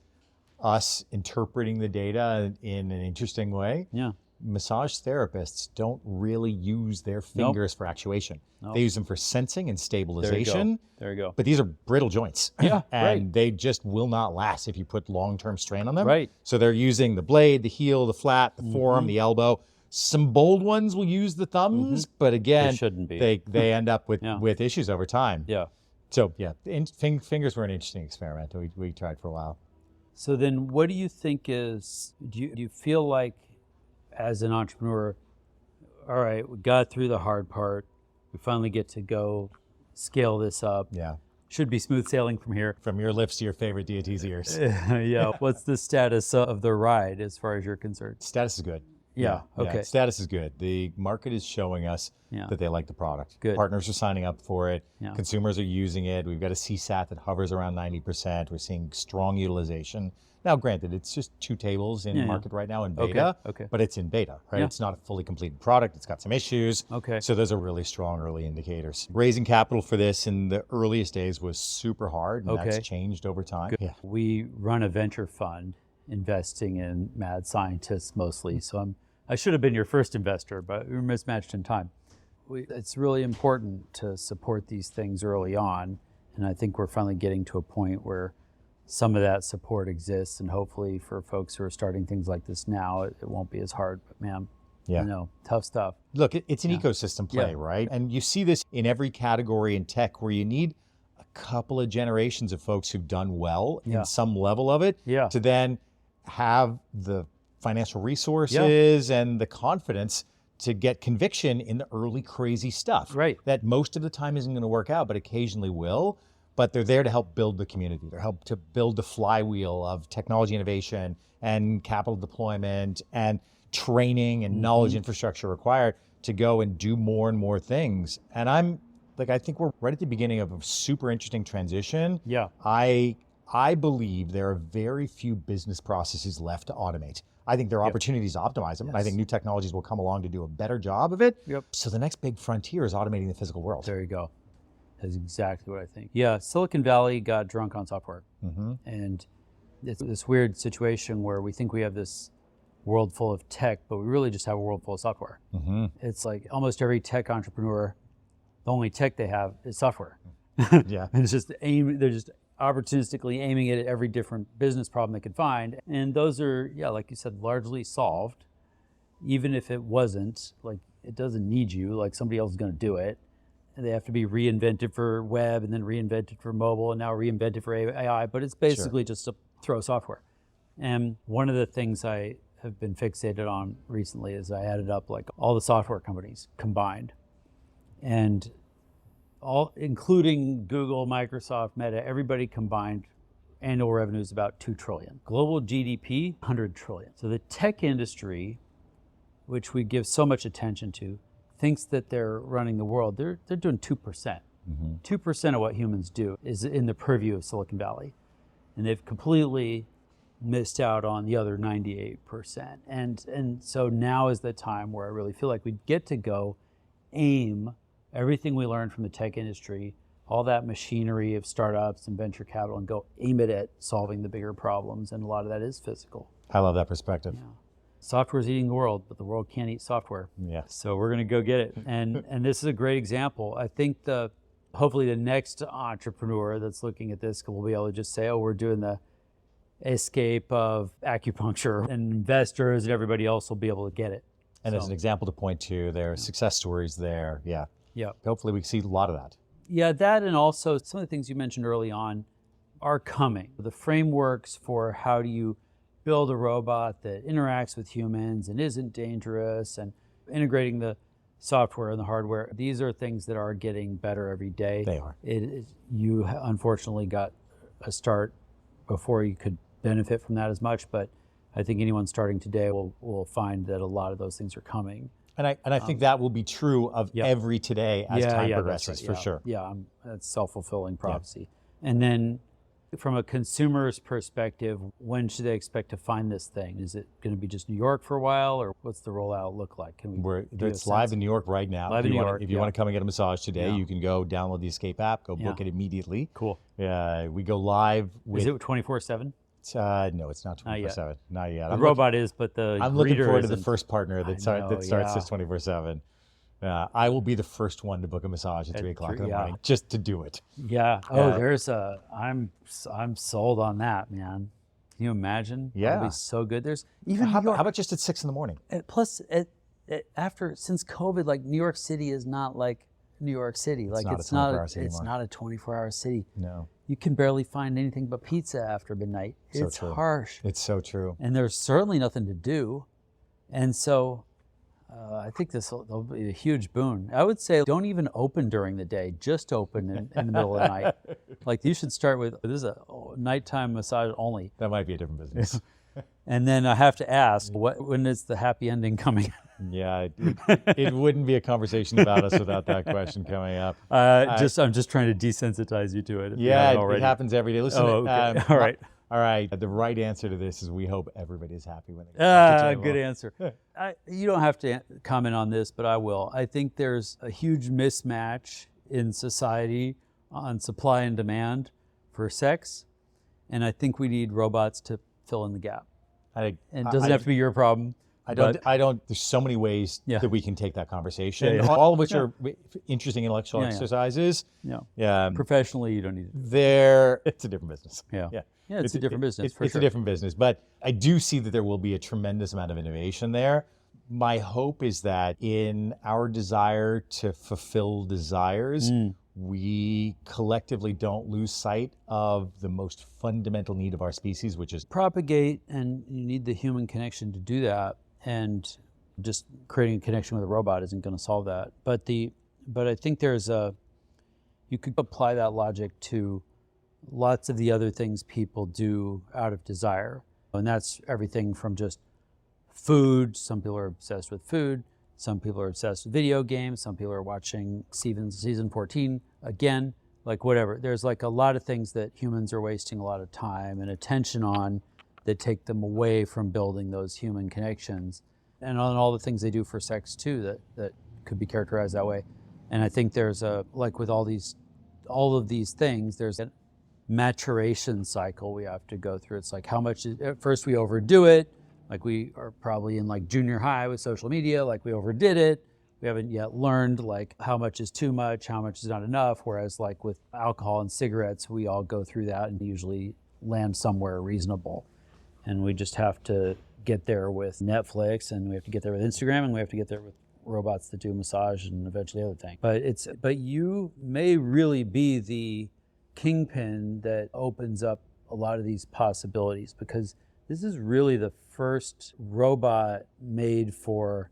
us interpreting the data in an interesting way. Yeah. Massage therapists don't really use their fingers for actuation. They use them for sensing and stabilization. There you go. But these are brittle joints. Yeah, and they just will not last if you put long-term strain on them. Right. So they're using the blade, the heel, the flat, the forearm, the elbow. Some bold ones will use the thumbs, but again, They shouldn't be. they end up with issues over time. Yeah. So fingers were an interesting experiment we tried for a while. So then what do you think is, do you feel like as an entrepreneur, all right, we got through the hard part, we finally get to go scale this up. Yeah. Should be smooth sailing from here. From your lips to your favorite deity's ears. Yeah. What's the status of the ride as far as you're concerned? Status is good. Yeah. Okay. Status is good. The market is showing us that they like the product. Good. Partners are signing up for it. Yeah. Consumers are using it. We've got a CSAT that hovers around 90%. We're seeing strong utilization. Now, granted, it's just 2 tables in market right now in beta, but it's in beta, right? Yeah. It's not a fully completed product. It's got some issues. Okay. So those are really strong early indicators. Raising capital for this in the earliest days was super hard, and that's changed over time. Good. Yeah. We run a venture fund investing in mad scientists mostly. So I should have been your first investor, but we were mismatched in time. It's really important to support these things early on. And I think we're finally getting to a point where some of that support exists. And hopefully for folks who are starting things like this now, it won't be as hard. But man, tough stuff. Look, it's an ecosystem play, right? And you see this in every category in tech where you need a couple of generations of folks who've done well in some level of it to then have the financial resources and the confidence to get conviction in the early crazy stuff. Right. That most of the time isn't going to work out, but occasionally will. But they're there to help build the community. They're help to build the flywheel of technology innovation and capital deployment and training and knowledge infrastructure required to go and do more and more things. And I think we're right at the beginning of a super interesting transition. Yeah. I believe there are very few business processes left to automate. I think there are opportunities to optimize them. And I think new technologies will come along to do a better job of it. Yep. So the next big frontier is automating the physical world. There you go. That's exactly what I think. Yeah, Silicon Valley got drunk on software. And it's this weird situation where we think we have this world full of tech, but we really just have a world full of software. It's like almost every tech entrepreneur, the only tech they have is software. Yeah. And it's just they're just opportunistically aiming it at every different business problem they could find. And those are, like you said, largely solved. Even if it wasn't, like it doesn't need you, like somebody else is going to do it. And they have to be reinvented for web and then reinvented for mobile and now reinvented for AI, but it's basically just to throw software. And one of the things I have been fixated on recently is I added up like all the software companies combined. And all, including Google, Microsoft, Meta, everybody combined annual revenue is about $2 trillion. Global GDP, $100 trillion. So the tech industry, which we give so much attention to, thinks that they're running the world. They're doing 2%. 2% of what humans do is in the purview of Silicon Valley. And they've completely missed out on the other 98%. And so now is the time where I really feel like we get to go aim everything we learned from the tech industry, all that machinery of startups and venture capital, and go aim it at solving the bigger problems. And a lot of that is physical. I love that perspective. Yeah. Software is eating the world, but the world can't eat software. Yeah. So we're going to go get it. And this is a great example. I think hopefully the next entrepreneur that's looking at this will be able to just say, we're doing the AESCAPE of acupuncture, and investors and everybody else will be able to get it. And as an example to point to, there are success stories there. Yeah. Yeah. Hopefully we see a lot of that. Yeah, that, and also some of the things you mentioned early on are coming. The frameworks for how do you build a robot that interacts with humans and isn't dangerous, and integrating the software and the hardware. These are things that are getting better every day. They are. You unfortunately got a start before you could benefit from that as much, but I think anyone starting today will find that a lot of those things are coming. And I think that will be true of every today as time progresses, for sure. Yeah, that's self-fulfilling prophecy. Yeah. And then from a consumer's perspective, when should they expect to find this thing? Is it going to be just New York for a while, or what's the rollout look like? It's live in New York right now. Live in New York. If you want to come and get a massage today, you can go download the AESCAPE app, go book it immediately. Cool. We go live with... Is it 24/7? No, it's not 24/7. Not yet. The robot is, but the I'm looking forward to isn't. the first partner that starts this 24/7. I will be the first one to book a massage at 3 o'clock in the morning just to do it. Yeah. I'm sold on that, man. Can you imagine? Yeah. That'd be so good. There's even how about just at 6 in the morning? Plus, since COVID, like New York City is not like New York City. It's not a 24-hour city. No. You can barely find anything but pizza after midnight. It's harsh. It's so true. And there's certainly nothing to do. And so I think will be a huge boon. I would say don't even open during the day. Just open in the middle of the night. Like you should start with, this is a nighttime massage only. That might be a different business. And then I have to ask, when is the happy ending coming? Yeah, it wouldn't be a conversation about us without that question coming up. I'm just trying to desensitize you to it. Yeah, it happens every day. Listen, okay. All right. The right answer to this is we hope everybody's happy when they get to good answer. You don't have to comment on this, but I will. I think there's a huge mismatch in society on supply and demand for sex, and I think we need robots to fill in the gap. It doesn't have to be your problem. I don't. There's so many ways that we can take that conversation, all of which are interesting intellectual exercises. Yeah. Professionally, you don't need it. It's a different business. Yeah, it's a different business. It's a different business, but I do see that there will be a tremendous amount of innovation there. My hope is that in our desire to fulfill desires, we collectively don't lose sight of the most fundamental need of our species, which is propagate, and you need the human connection to do that. And just creating a connection with a robot isn't going to solve that. But I think you could apply that logic to lots of the other things people do out of desire. And that's everything from just food. Some people are obsessed with food. Some people are obsessed with video games. Some people are watching season 14 again, like whatever. There's like a lot of things that humans are wasting a lot of time and attention on that take them away from building those human connections, and on all the things they do for sex too that could be characterized that way. And I think there's like with all of these things, there's a maturation cycle we have to go through. It's like at first we overdo it, like we are probably in like junior high with social media, like we overdid it. We haven't yet learned like how much is too much, how much is not enough. Whereas like with alcohol and cigarettes, we all go through that and usually land somewhere reasonable. And we just have to get there with Netflix, and we have to get there with Instagram, and we have to get there with robots that do massage and eventually other things. But you may really be the kingpin that opens up a lot of these possibilities, because this is really the first robot made for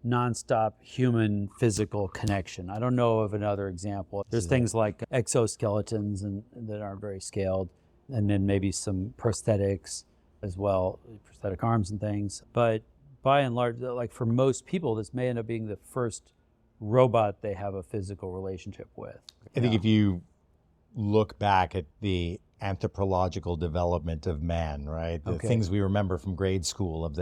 nonstop human physical connection. I don't know of another example. There's things like exoskeletons that aren't very scaled, and then maybe some prosthetics as well, prosthetic arms and things. But by and large, like for most people, this may end up being the first robot they have a physical relationship with. I think if you look back at the anthropological development of man, right? The things we remember from grade school of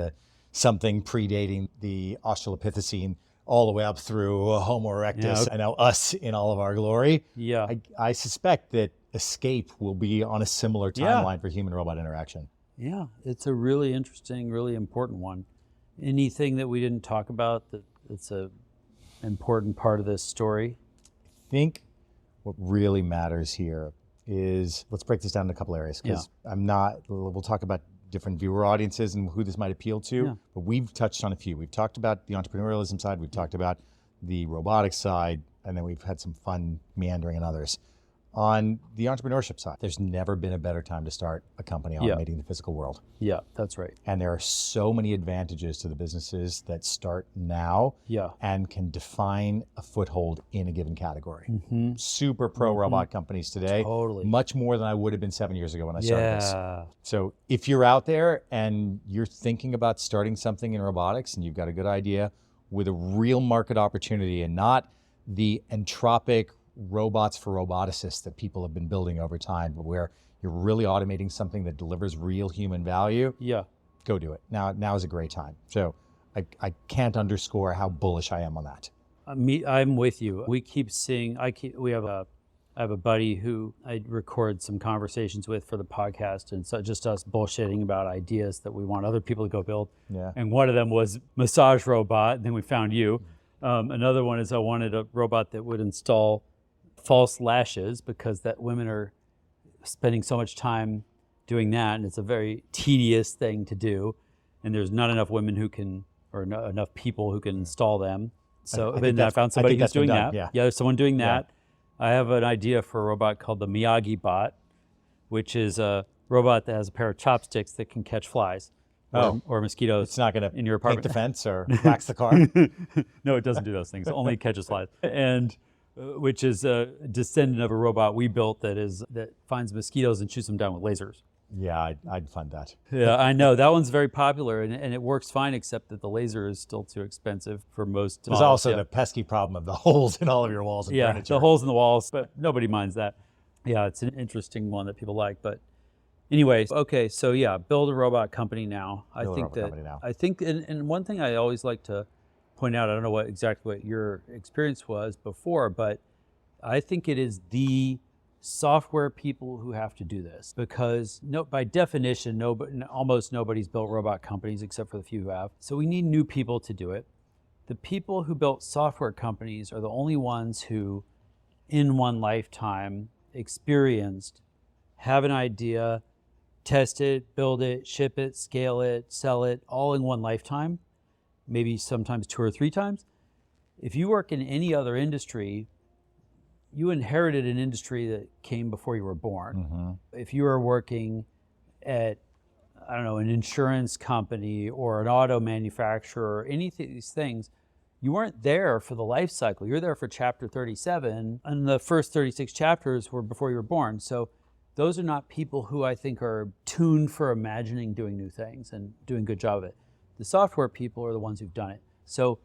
something predating the Australopithecine all the way up through Homo erectus and now us in all of our glory. Yeah. I suspect that AESCAPE will be on a similar timeline for human-robot interaction. Yeah, it's a really interesting, really important one. Anything that we didn't talk about that's an important part of this story? I think what really matters here is, let's break this down in a couple areas, because we'll talk about different viewer audiences and who this might appeal to, but we've touched on a few. We've talked about the entrepreneurialism side, we've talked about the robotics side. and then we've had some fun meandering in others. On the entrepreneurship side, there's never been a better time to start a company automating the physical world. Yeah, that's right. And there are so many advantages to the businesses that start now and can define a foothold in a given category. Super pro robot companies today, much more than I would have been 7 years ago when I started this. So if you're out there and you're thinking about starting something in robotics and you've got a good idea with a real market opportunity and not the entropic robots for roboticists that people have been building over time, but where you're really automating something that delivers real human value, go do it. Now is a great time. So I can't underscore how bullish I am on that. I'm with you. We keep seeing, I have a buddy who I record some conversations with for the podcast, and so just us bullshitting about ideas that we want other people to go build. And one of them was massage robot, and then we found you. Another one is I wanted a robot that would install false lashes, because that women are spending so much time doing that, and it's a very tedious thing to do, and there's not enough women who can, or enough people who can install them. So I found somebody who's doing that. Yeah, there's someone doing that. I have an idea for a robot called the MassageBot, which is a robot that has a pair of chopsticks that can catch flies or mosquitoes. It's not going to in your apartment. Paint the fence or wax the car. No, it doesn't do those things. It only catches flies. And which is a descendant of a robot we built that finds mosquitoes and shoots them down with lasers. Yeah, I'd fund that. Yeah, I know. That one's very popular, and it works fine, except that the laser is still too expensive for most There's models. also the pesky problem of the holes in all of your walls and furniture. The holes in the walls, but nobody minds that. Yeah, it's an interesting one that people like. But anyways, okay, so build a robot company now. I think, and one thing I always like to point out, I don't know exactly what your experience was before, but I think it is the software people who have to do this, because by definition, almost nobody's built robot companies except for the few who have. So we need new people to do it. The people who built software companies are the only ones who, in one lifetime, experienced, have an idea, test it, build it, ship it, scale it, sell it, all in one lifetime. Maybe sometimes 2 or 3 times. If you work in any other industry, you inherited an industry that came before you were born. If you were working at, I don't know, an insurance company or an auto manufacturer or any of these things, you weren't there for the life cycle. You're there for chapter 37, and the first 36 chapters were before you were born. So those are not people who I think are tuned for imagining doing new things and doing a good job of it. The software people are the ones who've done it. So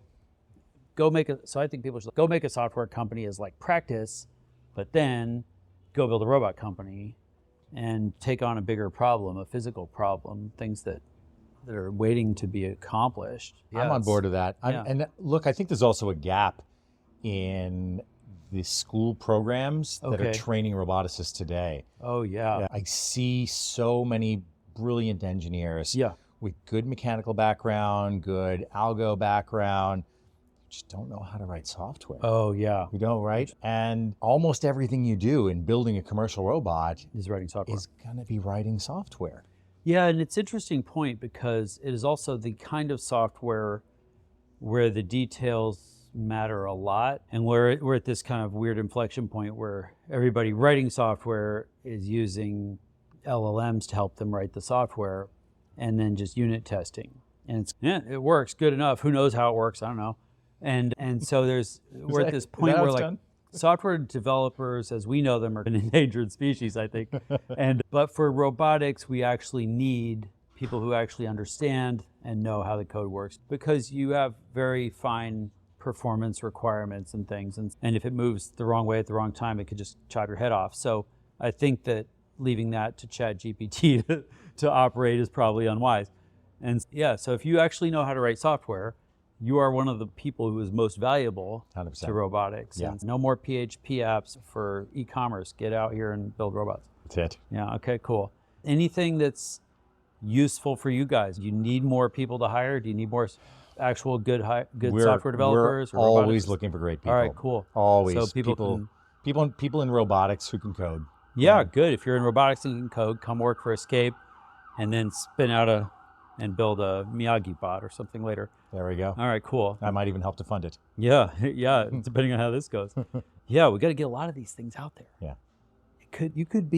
I think people should go make a software company as like practice, but then go build a robot company and take on a bigger problem, a physical problem, things that are waiting to be accomplished. I'm on board with that. And look, I think there's also a gap in the school programs that are training roboticists today. Oh, yeah. I see so many brilliant engineers with good mechanical background, good algo background, just don't know how to write software. Oh, yeah. You don't, right? And almost everything you do in building a commercial robot is writing software. Is going to be writing software. Yeah, and it's an interesting point, because it is also the kind of software where the details matter a lot, and we're at this kind of weird inflection point where everybody writing software is using LLMs to help them write the software, and then just unit testing. And it works good enough. Who knows how it works? I don't know. And so we're at this point where like software developers, as we know them, are an endangered species, I think. But for robotics, we actually need people who actually understand and know how the code works, because you have very fine performance requirements and things. And if it moves the wrong way at the wrong time, it could just chop your head off. So I think that leaving that to ChatGPT to operate is probably unwise. And so if you actually know how to write software, you are one of the people who is most valuable 100%. To robotics. Yeah. And no more PHP apps for e-commerce. Get out here and build robots. That's it. Yeah, okay, cool. Anything that's useful for you guys? You need more people to hire? Do you need more actual good software developers? We're always looking for great people. All right, cool. Always. So people in robotics who can code. Yeah, good. If you're in robotics and you can code, come work for AESCAPE, and then spin out and build a Miyagi bot or something later. There we go. All right, cool. I might even help to fund it. Yeah, yeah, depending on how this goes. Yeah, we got to get a lot of these things out there. Yeah. You could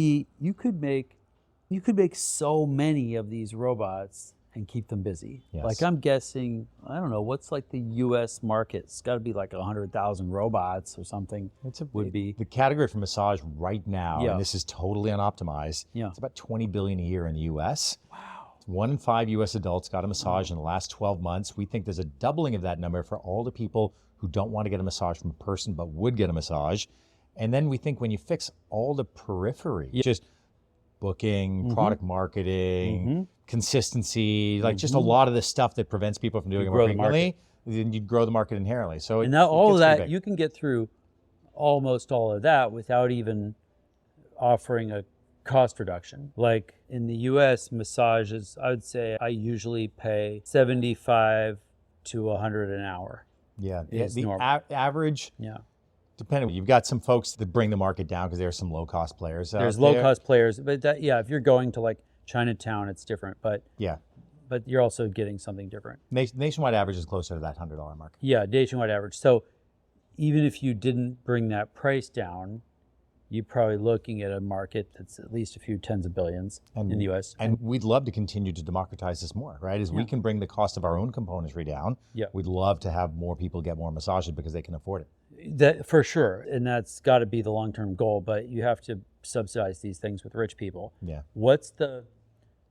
make so many of these robots and keep them busy. Yes. Like I'm guessing, I don't know, what's like the US market? It's got to be like 100,000 robots or something. The category for massage right now, and this is totally unoptimized, it's about $20 billion a year in the US. Wow. 1 in 5 US adults got a massage in the last 12 months. We think there's a doubling of that number for all the people who don't want to get a massage from a person but would get a massage. And then we think when you fix all the periphery, just booking, product marketing, consistency, like just a lot of the stuff that prevents people from doing it more frequently, then you'd grow the market inherently. So and now all of that, you can get through almost all of that without even offering a cost reduction. Like in the US, massages, I would say I usually pay $75 to $100 an hour. Yeah, the average. Yeah. Depending, you've got some folks that bring the market down because there's some low-cost players. There's low-cost players, but if you're going to like Chinatown, it's different. But you're also getting something different. Nationwide average is closer to that $100 mark. Yeah, nationwide average. So even if you didn't bring that price down, you're probably looking at a market that's at least a few tens of billions in the U.S. And we'd love to continue to democratize this more, right? As we can bring the cost of our own componentry down, we'd love to have more people get more massages because they can afford it. That for sure, and that's got to be the long-term goal. But you have to subsidize these things with rich people. Yeah.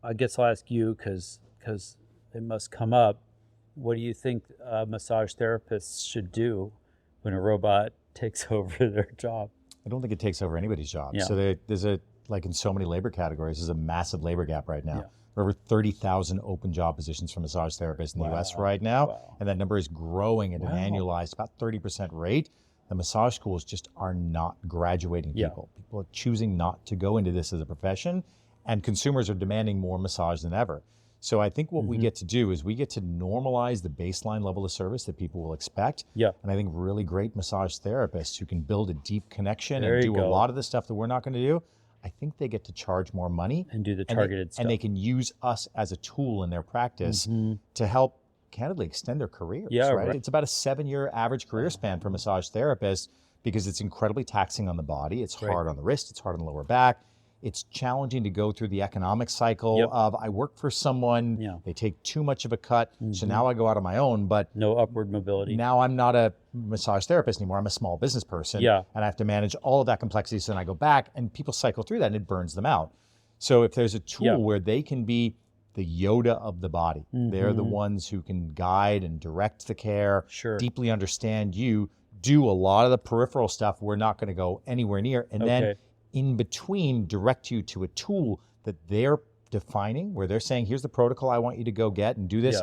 I guess I'll ask you because it must come up. What do you think massage therapists should do when a robot takes over their job? I don't think it takes over anybody's job. Yeah. So there's like in so many labor categories, there's a massive labor gap right now. Yeah. There are over 30,000 open job positions for massage therapists in the US right now. And that number is growing at an annualized about 30% rate. The massage schools just are not graduating people. People are choosing not to go into this as a profession, and consumers are demanding more massage than ever. So I think what we get to do is we get to normalize the baseline level of service that people will expect. Yeah. And I think really great massage therapists who can build a deep connection and do a lot of the stuff that we're not going to do, I think they get to charge more money. And do the targeted stuff. And they can use us as a tool in their practice to help candidly extend their careers. Yeah, right? It's about a 7-year average career span for massage therapists because it's incredibly taxing on the body. It's hard on the wrist. It's hard on the lower back. It's challenging to go through the economic cycle of I work for someone, they take too much of a cut, so now I go out on my own, but no upward mobility. Now I'm not a massage therapist anymore, I'm a small business person, and I have to manage all of that complexity, so then I go back, and people cycle through that, and it burns them out. So if there's a tool where they can be the Yoda of the body, they're the ones who can guide and direct the care, deeply understand you, do a lot of the peripheral stuff we're not gonna go anywhere near, and then in between direct you to a tool that they're defining, where they're saying, here's the protocol I want you to go get and do this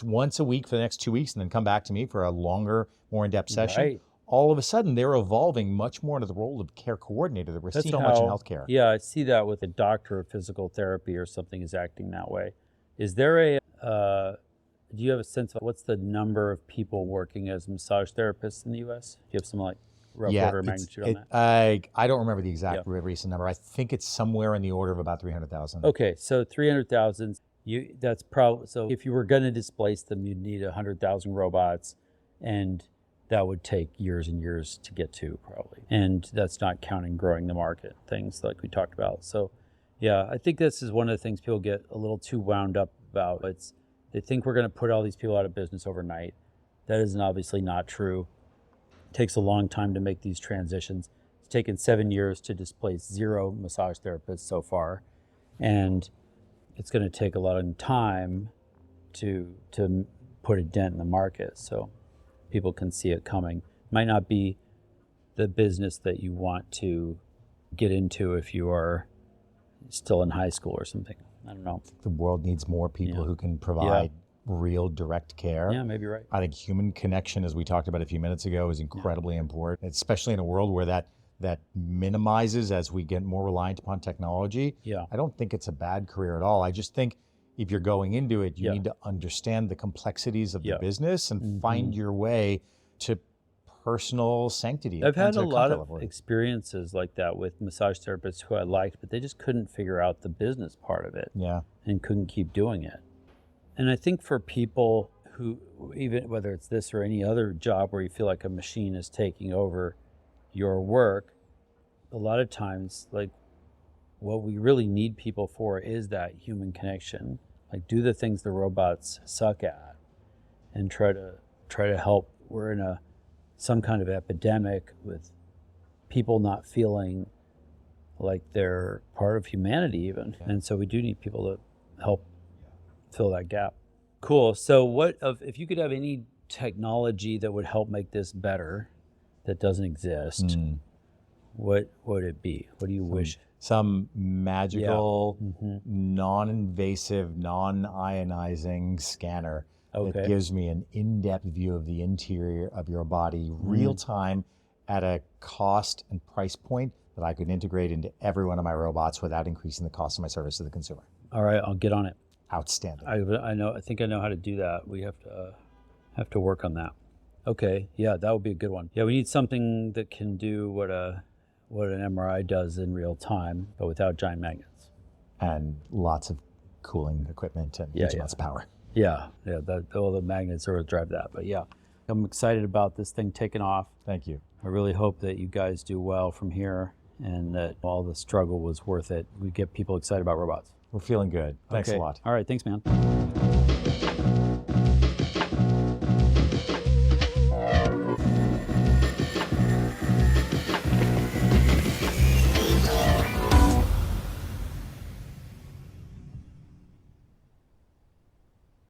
once a week for the next 2 weeks and then come back to me for a longer, more in-depth session. All of a sudden, they're evolving much more into the role of care coordinator that we're seeing so much in healthcare. Yeah, I see that with a doctor of physical therapy or something is acting that way. Is there do you have a sense of what's the number of people working as massage therapists in the U.S.? Do you have some rough order of magnitude on that? I don't remember the exact recent number. I think it's somewhere in the order of about 300,000. Okay, so 300,000. That's probably so. If you were going to displace them, you'd need 100,000 robots, and that would take years and years to get to probably. And that's not counting growing the market, things like we talked about. So, yeah, I think this is one of the things people get a little too wound up about. They think we're going to put all these people out of business overnight. That is obviously not true. It takes a long time to make these transitions. It's taken 7 years to displace 0 massage therapists so far. And it's going to take a lot of time to put a dent in the market so people can see it coming. Might not be the business that you want to get into if you are still in high school or something. I don't know. The world needs more people who can provide real direct care. Yeah, maybe right. I think human connection, as we talked about a few minutes ago, is incredibly important, especially in a world where that minimizes as we get more reliant upon technology. Yeah. I don't think it's a bad career at all. I just think if you're going into it, you need to understand the complexities of the business and find your way to personal sanctity. I've had a lot of experiences like that with massage therapists who I liked, but they just couldn't figure out the business part of it. Yeah. And couldn't keep doing it. And I think for people who, even whether it's this or any other job where you feel like a machine is taking over your work, a lot of times, like, what we really need people for is that human connection. Like, do the things the robots suck at, and try to help. We're in some kind of epidemic with people not feeling like they're part of humanity even. And so we do need people to help fill that gap. Cool. So if you could have any technology that would help make this better that doesn't exist, what would it be? What do you wish? Some magical, non-invasive, non-ionizing scanner that gives me an in-depth view of the interior of your body, real time, at a cost and price point that I could integrate into every one of my robots without increasing the cost of my service to the consumer. All right, I'll get on it. Outstanding. I think I know how to do that. We have to work on that. Okay, yeah, that would be a good one. Yeah, we need something that can do what an MRI does in real time, but without giant magnets. And lots of cooling equipment and huge amounts of power. Yeah, all the magnets sort of drive that. But yeah, I'm excited about this thing taking off. Thank you. I really hope that you guys do well from here and that all the struggle was worth it. We get people excited about robots. We're feeling good. Thanks a lot. All right, thanks, man.